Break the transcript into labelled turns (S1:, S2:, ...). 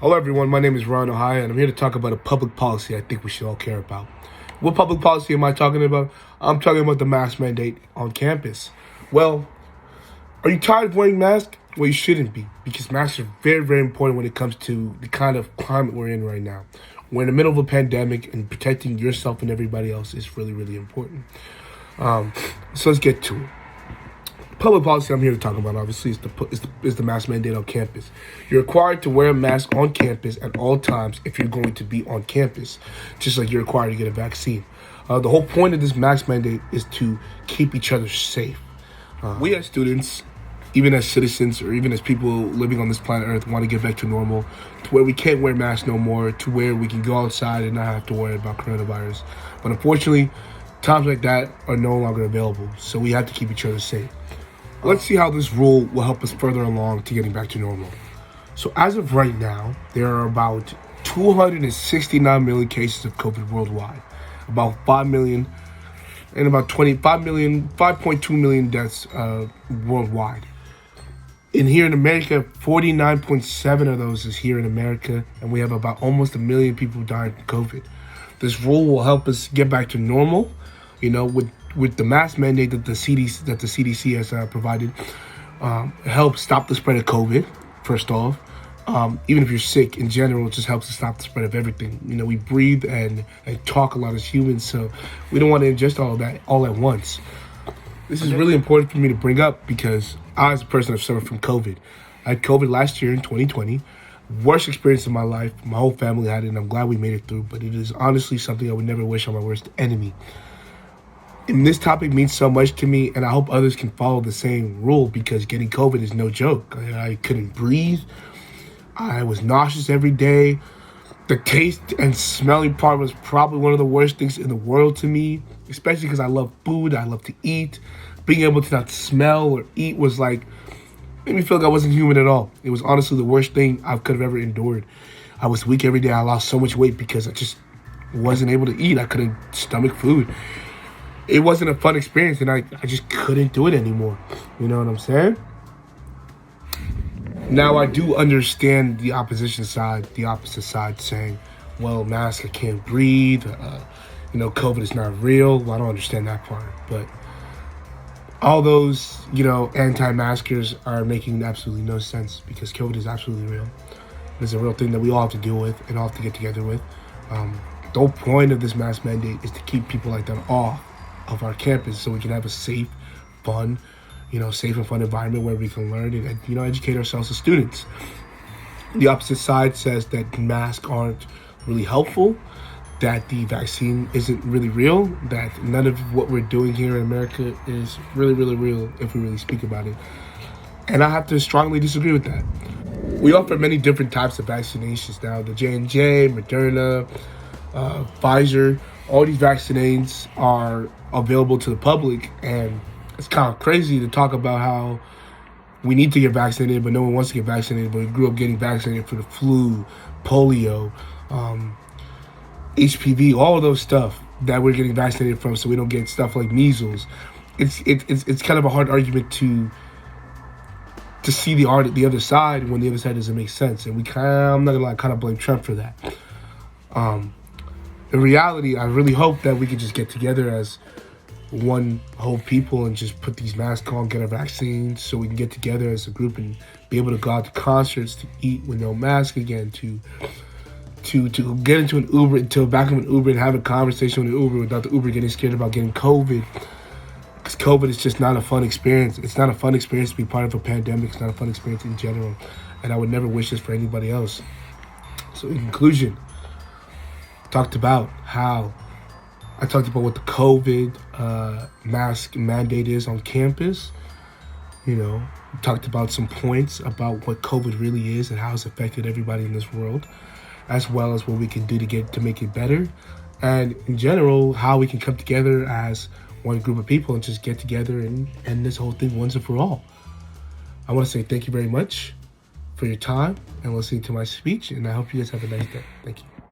S1: Hello everyone, my name is Ron Ohio and I'm here to talk about a public policy I think we should all care about. What public policy am I talking about? I'm talking about the mask mandate on campus. Well, are you tired of wearing masks? Well, you shouldn't be, because masks are very, very important when it comes to the kind of climate we're in right now. We're in the middle of a pandemic, and protecting yourself and everybody else is really, really important. So let's get to it. Public policy I'm here to talk about, obviously, is the mask mandate on campus. You're required to wear a mask on campus at all times if you're going to be on campus, just like you're required to get a vaccine. The whole point of this mask mandate is to keep each other safe. We as students, even as citizens, or even as people living on this planet Earth, want to get back to normal, to where we can't wear masks no more, to where we can go outside and not have to worry about coronavirus. But unfortunately, times like that are no longer available, so we have to keep each other safe. Let's see how this rule will help us further along to getting back to normal. So as of right now, there are about 269 million cases of COVID worldwide, about 5 million, and about 5.2 million deaths worldwide. In here in America, 49.7 of those is here in America, and we have about almost 1 million people dying from COVID. This rule will help us get back to normal, with the mask mandate that the CDC has provided. Help stop the spread of COVID, first off. Even if you're sick in general, it just helps to stop the spread of everything. We breathe and talk a lot as humans, so we don't want to ingest all of that all at once. This is really important for me to bring up because I, as a person, have suffered from COVID. I had COVID last year in 2020. Worst experience of my life. My whole family had it, and I'm glad we made it through, but it is honestly something I would never wish on my worst enemy. And this topic means so much to me, and I hope others can follow the same rule, because getting COVID is no joke. I couldn't breathe. I was nauseous every day. The taste and smelling part was probably one of the worst things in the world to me, especially because I love food. I love to eat. Being able to not smell or eat was made me feel like I wasn't human at all. It was honestly the worst thing I could have ever endured. I was weak every day. I lost so much weight because I just wasn't able to eat. I couldn't stomach food. It wasn't a fun experience, and I just couldn't do it anymore. You know what I'm saying? Now, I do understand the opposition side, the opposite side, saying, well, mask, I can't breathe. COVID is not real. Well, I don't understand that part. But all those, anti-maskers are making absolutely no sense, because COVID is absolutely real. It's a real thing that we all have to deal with and all have to get together with. The whole point of this mask mandate is to keep people like that off of our campus, so we can have a safe and fun environment where we can learn and educate ourselves as students. The opposite side says that masks aren't really helpful, that the vaccine isn't really real, that none of what we're doing here in America is really, really real if we really speak about it. And I have to strongly disagree with that. We offer many different types of vaccinations now. The J&J, Moderna, Pfizer, all these vaccines are available to the public, and it's kind of crazy to talk about how we need to get vaccinated, but no one wants to get vaccinated, but we grew up getting vaccinated for the flu, polio, HPV, all of those stuff that we're getting vaccinated from, so we don't get stuff like measles. It's kind of a hard argument to see the other side when the other side doesn't make sense, and I'm not gonna lie, kind of blame Trump for that. In reality, I really hope that we can just get together as one whole people and just put these masks on, get our vaccines, so we can get together as a group and be able to go out to concerts, to eat with no mask again, to get into the back of an Uber and have a conversation with an Uber without the Uber getting scared about getting COVID. Because COVID is just not a fun experience. It's not a fun experience to be part of a pandemic. It's not a fun experience in general. And I would never wish this for anybody else. So in conclusion, I talked about what the COVID mask mandate is on campus. We talked about some points about what COVID really is and how it's affected everybody in this world, as well as what we can do to make it better, and in general, how we can come together as one group of people and just get together and end this whole thing once and for all. I want to say thank you very much for your time and listening to my speech, and I hope you guys have a nice day. Thank you.